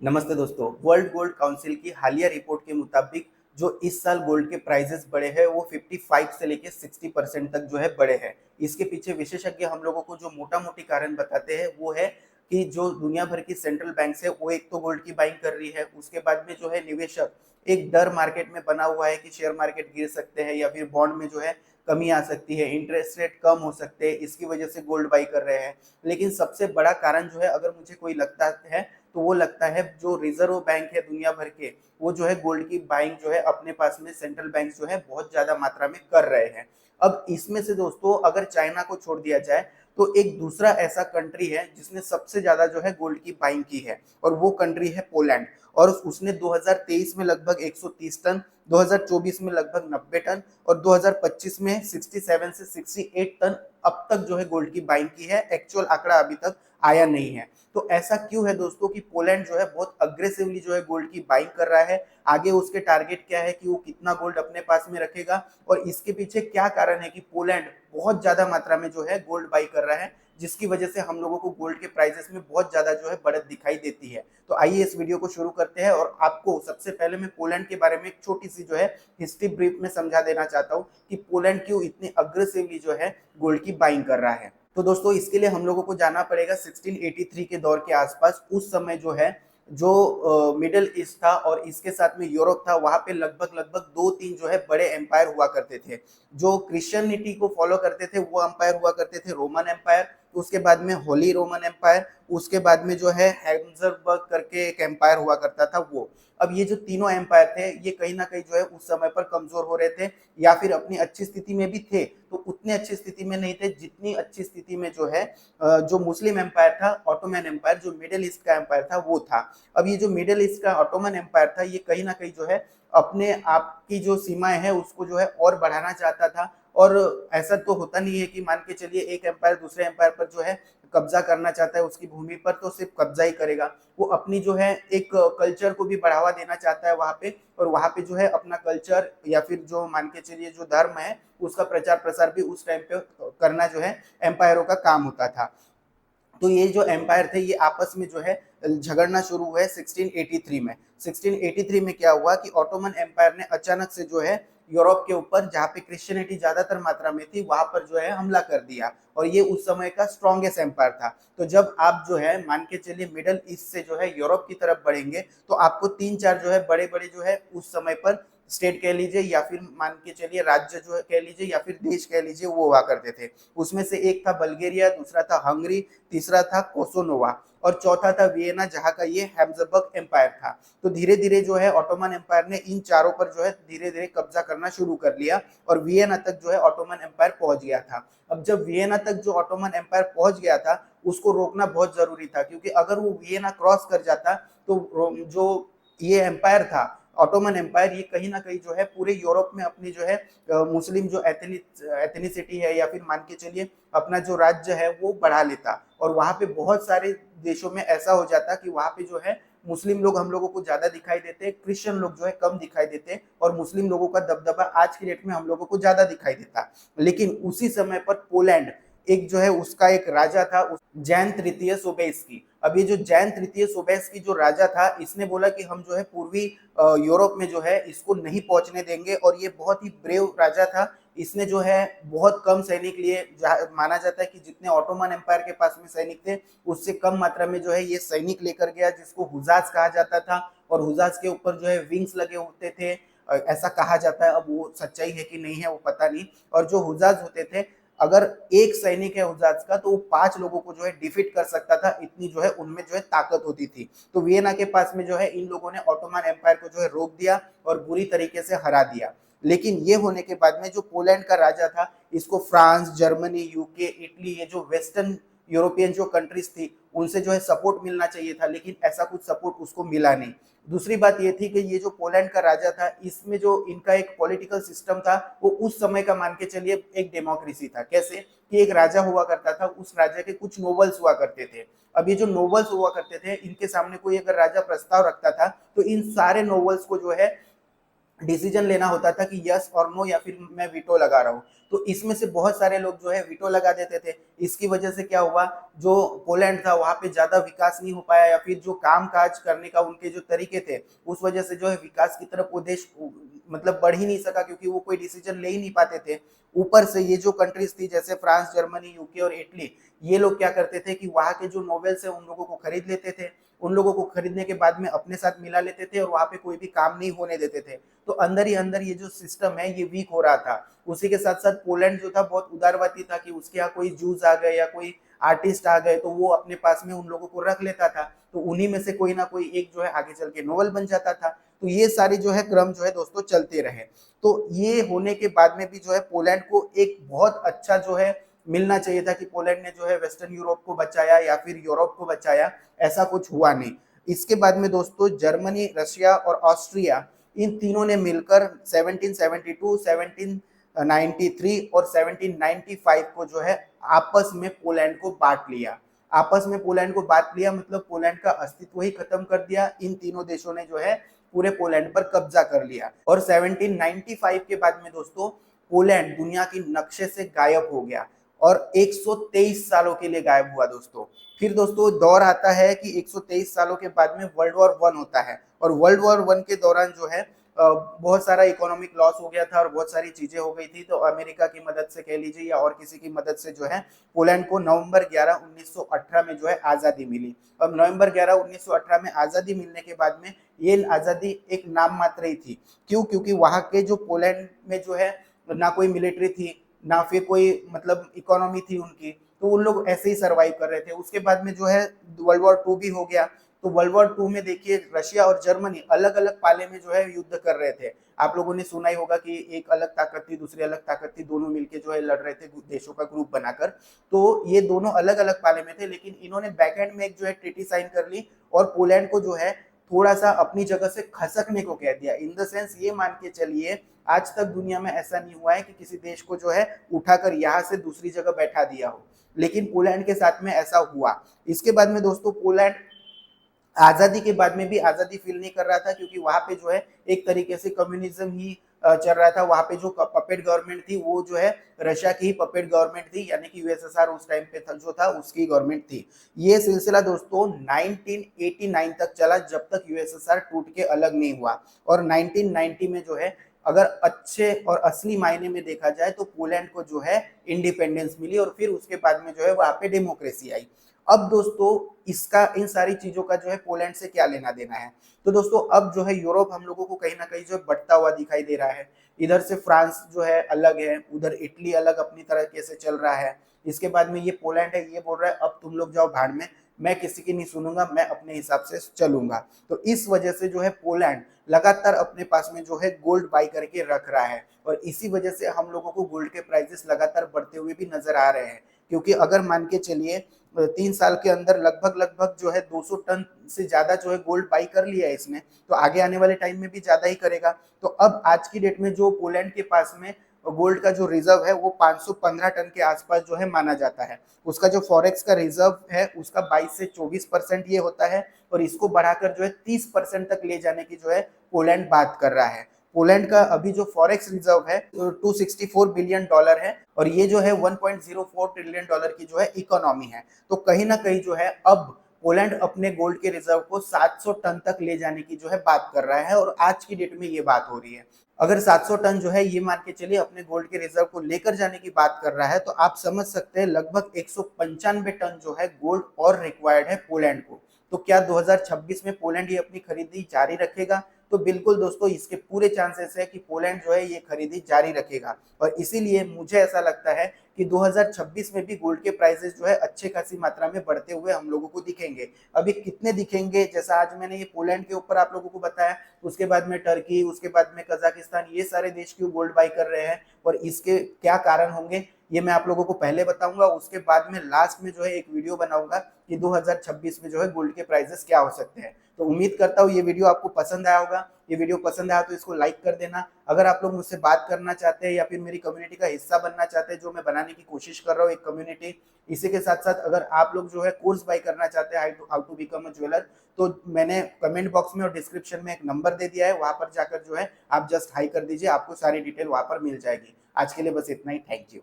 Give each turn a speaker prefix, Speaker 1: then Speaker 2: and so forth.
Speaker 1: नमस्ते दोस्तों। World gold council की हालिया रिपोर्ट के मुताबिक जो इस साल गोल्ड के प्राइसेस बढ़े हैं वो 55 से लेके 60% तक जो है बढ़े हैं। इसके पीछे विशेषज्ञ हम लोगों को जो मोटा मोटी कारण बताते हैं वो है कि जो दुनिया भर की सेंट्रल बैंक है वो एक तो गोल्ड की बाइंग कर रही है, उसके बाद में जो है निवेशक एक डर मार्केट में बना हुआ है कि शेयर मार्केट गिर सकते हैं या फिर बॉन्ड में जो है कमी आ सकती है, इंटरेस्ट रेट कम हो सकते हैं, इसकी वजह से गोल्ड बाई कर रहे हैं। लेकिन सबसे बड़ा कारण जो है अगर मुझे कोई लगता है तो वो लगता है जो रिजर्व बैंक है दुनिया भर के, वो जो है गोल्ड की बाइंग जो है अपने पास में सेंट्रल बैंक जो है बहुत ज्यादा मात्रा में कर रहे हैं। अब इसमें से दोस्तों अगर चाइना को छोड़ दिया जाए तो एक दूसरा ऐसा कंट्री है जिसने सबसे ज्यादा जो है गोल्ड की बाइंग की है और वो कंट्री है पोलैंड। और उसने 2023 में लगभग 130 टन, 2024 में लगभग 90 टन और 2025 में 67 से 68 टन अब तक जो है गोल्ड की बाइंग की है। एक्चुअल आंकड़ा अभी तक आया नहीं है। तो ऐसा क्यों है दोस्तों कि पोलैंड जो है बहुत अग्रेसिवली जो है गोल्ड की बाइंग कर रहा है। आगे उसके टारगेट क्या है कि वो कितना गोल्ड अपने पास में रखेगा और इसके पीछे क्या कारण है कि पोलैंड बहुत ज्यादा मात्रा में जो है गोल्ड बाई कर रहा है, जिसकी वजह से हम लोगों को गोल्ड के प्राइसेस में बहुत ज्यादा जो है बढ़त दिखाई देती है। तो आइए इस वीडियो को शुरू करते हैं और आपको सबसे पहले मैं पोलैंड के बारे में एक छोटी सी जो है हिस्ट्री ब्रीफ में समझा देना चाहता हूँ कि पोलैंड क्यों इतनी अग्रेसिवली जो है गोल्ड की बाइंग कर रहा है। तो दोस्तों इसके लिए हम लोगों को जाना पड़ेगा 1683 के दौर के आसपास। उस समय जो है जो मिडिल ईस्ट था और इसके साथ में यूरोप था, वहां पे लगभग लगभग दो तीन जो है बड़े एम्पायर हुआ करते थे। जो क्रिश्चियनिटी को फॉलो करते थे वो एम्पायर हुआ करते थे रोमन एम्पायर, उसके बाद में होली रोमन एम्पायर, उसके बाद में जो है हैब्सबर्ग करके एक एम्पायर हुआ करता था वो। अब ये जो तीनों एम्पायर थे ये कहीं ना कहीं जो है उस समय पर कमजोर हो रहे थे या फिर अपनी अच्छी स्थिति में भी थे, तो उतने अच्छी स्थिति में नहीं थे जितनी अच्छी स्थिति में जो है जो मुस्लिम एम्पायर था, ऑटोमन एम्पायर, जो मिडिल ईस्ट का एम्पायर था वो था। अब ये जो मिडिल ईस्ट का ऑटोमन एम्पायर था ये कहीं ना कहीं जो है अपने आप की जो सीमाएं है उसको जो है और बढ़ाना चाहता था। और ऐसा तो होता नहीं है कि मान के चलिए एक एम्पायर दूसरे एम्पायर पर जो है कब्जा करना चाहता है उसकी भूमि पर तो सिर्फ कब्जा ही करेगा, वो अपनी जो है एक कल्चर को भी बढ़ावा देना चाहता है वहां पे, और वहां पे जो है अपना कल्चर या फिर जो मान के चलिए जो धर्म है उसका प्रचार प्रसार भी उस टाइम पे करना जो है एम्पायरों का काम होता था। तो ये जो एम्पायर थे ये आपस में जो है झगड़ना शुरू हुआ है 1683 में। 1683 में क्या हुआ कि ऑटोमन एम्पायर ने अचानक से जो है यूरोप के ऊपर जहाँ पे क्रिश्चियनिटी ज्यादातर मात्रा में थी वहां पर जो है हमला कर दिया, और ये उस समय का स्ट्रॉन्गेस्ट एम्पायर था। तो जब आप जो है मान के चलिए मिडल ईस्ट से जो है यूरोप की तरफ बढ़ेंगे तो आपको तीन चार जो है बड़े बड़े जो है उस समय पर स्टेट कह लीजिए या फिर मान के चलिए राज्य जो है कह लीजिए या फिर देश कह लीजिए वो हुआ करते थे। उसमें से एक था बल्गेरिया, दूसरा था हंगरी, तीसरा था कोसोनोवा और चौथा था वियना जहां का ये हैब्सबर्ग एम्पायर था। तो धीरे धीरे जो है ऑटोमन एम्पायर ने इन चारों पर जो है धीरे धीरे कब्जा करना शुरू कर लिया और वियना तक जो है ऑटोमन एम्पायर पहुंच गया था। अब जब वियना तक जो ऑटोमन एम्पायर पहुंच गया था उसको रोकना बहुत जरूरी था, क्योंकि अगर वो वियना क्रॉस कर जाता तो जो ये एम्पायर था ऑटोमन एम्पायर ये कहीं ना कहीं जो है पूरे यूरोप में अपनी जो है मुस्लिम जो एथनिसिटी है या फिर मान के चलिए अपना जो राज्य है वो बढ़ा लेता, और वहां पे बहुत सारे देशों में ऐसा हो जाता कि वहां पे जो है मुस्लिम लोग हम लोगों को ज्यादा दिखाई देते, क्रिश्चियन लोग जो है कम दिखाई देते और मुस्लिम लोगों का दबदबा आज की डेट में हम लोगों को ज्यादा दिखाई देता। लेकिन उसी समय पर पोलैंड एक जो है उसका एक राजा था जैन तृतीय सोबेस्की। अब ये जो जैन तृतीय सोबेस्की जो राजा था इसने बोला कि हम जो है पूर्वी यूरोप में जो है इसको नहीं पहुंचने देंगे, और ये बहुत ही ब्रेव राजा था। इसने जो है बहुत कम सैनिक लिए, माना जाता है कि जितने ऑटोमन एम्पायर के पास में सैनिक थे उससे कम मात्रा में जो है ये सैनिक लेकर गया, जिसको हुजाज कहा जाता था। और हुजाज के ऊपर जो है विंग्स लगे होते थे, ऐसा कहा जाता है, अब वो सच्चाई है कि नहीं है वो पता नहीं। और जो हुजाज होते थे अगर एक सैनिक है हुजाज का तो वो पांच लोगों को जो है डिफीट कर सकता था, इतनी जो है उनमें जो है ताकत होती थी। तो वियना के पास में जो है इन लोगों ने ऑटोमन एम्पायर को जो है रोक दिया और बुरी तरीके से हरा दिया। लेकिन ये होने के बाद में जो पोलैंड का राजा था इसको फ्रांस, जर्मनी, यूके, इटली, ये जो वेस्टर्न यूरोपियन जो कंट्रीज थी उनसे जो है सपोर्ट मिलना चाहिए था, लेकिन ऐसा कुछ सपोर्ट उसको मिला नहीं। दूसरी बात ये थी कि ये जो पोलैंड का राजा था इसमें जो इनका एक पॉलिटिकल सिस्टम था वो उस समय का मान के चलिए एक डेमोक्रेसी था। कैसे कि एक राजा हुआ करता था, उस राजा के कुछ नोबल्स हुआ करते थे। अब ये जो नोबल्स हुआ करते थे इनके सामने कोई अगर राजा प्रस्ताव रखता था तो इन सारे नोबल्स को जो है डिसीजन लेना होता था कि यस और नो या फिर मैं वीटो लगा रहा हूँ, तो इसमें से बहुत सारे लोग जो है वीटो लगा देते थे। इसकी वजह से क्या हुआ, जो पोलैंड था वहां पे ज्यादा विकास नहीं हो पाया, या फिर जो काम काज करने का उनके जो तरीके थे उस वजह से जो है विकास की तरफ वो देश मतलब बढ़ ही नहीं सका, क्योंकि वो कोई डिसीजन ले ही नहीं पाते थे। ऊपर से ये जो कंट्रीज थी जैसे फ्रांस, जर्मनी, यूके और इटली, ये लोग क्या करते थे कि वहां के जो नोवेल्स है उन लोगों को खरीद लेते थे। उन लोगों को खरीदने के बाद में अपने साथ मिला लेते थे और वहां पे कोई भी काम नहीं होने देते थे। तो अंदर ही अंदर ये जो सिस्टम है ये वीक हो रहा था। उसी के साथ साथ पोलैंड जो था बहुत उदारवादी था कि उसके यहाँ कोई जूस आ गए या कोई आर्टिस्ट आ गए तो वो अपने पास में उन लोगों को रख लेता था, तो उन्हीं में से कोई ना कोई एक जो है आगे चल के नोबल बन जाता था। तो ये सारी जो है क्रम जो है दोस्तों चलते रहे। तो ये होने के बाद में भी जो है पोलैंड को एक बहुत अच्छा जो है मिलना चाहिए था कि पोलैंड ने जो है वेस्टर्न यूरोप को बचाया या फिर यूरोप को बचाया, ऐसा कुछ हुआ नहीं। इसके बाद में दोस्तों जर्मनी, रशिया और ऑस्ट्रिया, इन तीनों ने मिलकर 1772, 1793 और 1795 को जो है आपस में पोलैंड को बांट लिया। आपस में पोलैंड को बांट लिया मतलब पोलैंड का अस्तित्व ही खत्म कर दिया। इन तीनों देशों ने जो है पूरे पोलैंड पर कब्जा कर लिया। और 1795 के बाद में दोस्तों पोलैंड दुनिया की नक्शे से गायब हो गया और 123 सालों के लिए गायब हुआ दोस्तों। फिर दोस्तों दौर आता है कि 123 सालों के बाद में वर्ल्ड वॉर वन होता है, और वर्ल्ड वॉर वन के दौरान जो है बहुत सारा इकोनॉमिक लॉस हो गया था और बहुत सारी चीजें हो गई थी। तो अमेरिका की मदद से कह लीजिए या और किसी की मदद से जो है पोलैंड को नवंबर 11 1918 में जो है आजादी मिली। अब नवंबर 11 1918 में आजादी मिलने के बाद में ये आजादी एक नाम मात्र ही थी। क्यों? क्योंकि वहां के जो पोलैंड में जो है ना कोई मिलिट्री थी, ना फिर कोई मतलब इकोनॉमी थी उनकी, तो उन लोग ऐसे ही सरवाइव कर रहे थे। उसके बाद में जो है वर्ल्ड वॉर टू भी हो गया। तो वर्ल्ड वॉर टू में देखिए रशिया और जर्मनी अलग अलग पाले में जो है युद्ध कर रहे थे। आप लोगों ने सुना ही होगा कि एक अलग ताकत थी, दूसरी अलग ताकत थी, दोनों मिलके जो है लड़ रहे थे देशों का ग्रुप बनाकर। तो ये दोनों अलग अलग पाले में थे, लेकिन इन्होंने बैकएंड में एक जो है ट्रीटी साइन कर ली और पोलैंड को जो है थोड़ा सा अपनी जगह से खसकने को कह दिया। इन द सेंस ये मान के चलिए आज तक दुनिया में ऐसा नहीं हुआ है कि किसी देश को जो है उठाकर यहाँ से दूसरी जगह बैठा दिया हो, लेकिन पोलैंड के साथ में ऐसा हुआ। इसके बाद में दोस्तों पोलैंड आजादी के बाद में भी आजादी फील नहीं कर रहा था, क्योंकि वहां पे जो है एक तरीके से कम्युनिज्म ही चल रहा था। वहां पे जो पपेट गवर्नमेंट थी वो जो है रशिया की ही पपेट गवर्नमेंट थी, यानी कि यूएसएसआर उस टाइम पे था जो था उसकी गवर्नमेंट थी। ये सिलसिला दोस्तों 1989 तक चला, जब तक यूएसएसआर टूट के अलग नहीं हुआ। और 1990 में जो है अगर अच्छे और असली मायने में देखा जाए तो पोलैंड को जो है इंडिपेंडेंस मिली और फिर उसके बाद में जो है वहां पे डेमोक्रेसी आई। अब दोस्तों इसका इन सारी चीजों का जो है पोलैंड से क्या लेना देना है? तो दोस्तों अब जो है यूरोप हम लोगों को कहीं ना कहीं जो है बढ़ता हुआ दिखाई दे रहा है। इधर से फ्रांस जो है अलग है, उधर इटली अलग अपनी तरीके से चल रहा है। इसके बाद में ये पोलैंड है, ये बोल रहा है अब तुम लोग जाओ भाड़ में, मैं किसी की नहीं सुनूंगा, मैं अपने हिसाब से चलूंगा। तो इस वजह से जो है पोलैंड लगातार अपने पास में जो है गोल्ड बाई करके रख रहा है, और इसी वजह से हम लोगों को गोल्ड के प्राइसेस लगातार बढ़ते हुए भी नजर आ रहे हैं। क्योंकि अगर मान के चलिए 3 साल के अंदर लगभग लगभग जो है 200 टन से ज्यादा जो है गोल्ड बाई कर लिया है इसने, तो आगे आने वाले टाइम में भी ज्यादा ही करेगा। तो अब आज की डेट में जो पोलैंड के पास में गोल्ड का जो रिजर्व है वो 515 टन के आसपास जो है माना जाता है। उसका जो फॉरेक्स का रिजर्व है उसका 22 से 24% ये होता है, और इसको बढ़ाकर जो है 30% तक ले जाने की जो है पोलैंड बात कर रहा है। पोलैंड का अभी जो फॉरेक्स रिजर्व है 264 बिलियन डॉलर है, और ये जो है 1.04 ट्रिलियन डॉलर की जो है इकोनॉमी है। तो कहीं ना कहीं जो है अब पोलैंड अपने गोल्ड के रिजर्व को 700 टन तक ले जाने की जो है बात कर रहा है, और आज की डेट में ये बात हो रही है। अगर 700 टन जो है ये मान के चलिए अपने गोल्ड के रिजर्व को लेकर जाने की बात कर रहा है, तो आप समझ सकते हैं लगभग 195 टन जो है गोल्ड और रिक्वायर्ड है पोलैंड को। तो क्या 2026 में पोलैंड ये अपनी खरीदी जारी रखेगा? तो बिल्कुल दोस्तों इसके पूरे चांसेस है कि पोलैंड जो है ये खरीदी जारी रखेगा, और इसीलिए मुझे ऐसा लगता है कि 2026 में भी गोल्ड के प्राइसेस जो है अच्छे खासी मात्रा में बढ़ते हुए हम लोगों को दिखेंगे। अभी कितने दिखेंगे, जैसा आज मैंने ये पोलैंड के ऊपर आप लोगों को बताया, उसके बाद में टर्की, उसके बाद में कजाकिस्तान, ये सारे देश क्यों गोल्ड बाई कर रहे हैं और इसके क्या कारण होंगे, ये मैं आप लोगों को पहले बताऊंगा। उसके बाद में लास्ट में जो है एक वीडियो बनाऊंगा कि 2026 में जो है गोल्ड के प्राइसेस क्या हो सकते हैं। तो उम्मीद करता हूँ ये वीडियो आपको पसंद आया होगा। ये वीडियो पसंद आया तो इसको लाइक कर देना। अगर आप लोग मुझसे बात करना चाहते हैं या फिर मेरी कम्युनिटी का हिस्सा बनना चाहते हैं, जो मैं बनाने की कोशिश कर रहा हूँ एक कम्युनिटी, इसी के साथ साथ अगर आप लोग जो है कोर्स बाय करना चाहते हैं how to become a jeweller, तो मैंने कमेंट बॉक्स में और डिस्क्रिप्शन में एक नंबर दे दिया है, वहां पर जाकर जो है आप जस्ट हाई कर दीजिए, आपको सारी डिटेल वहां पर मिल जाएगी। आज के लिए बस इतना ही। Thank you.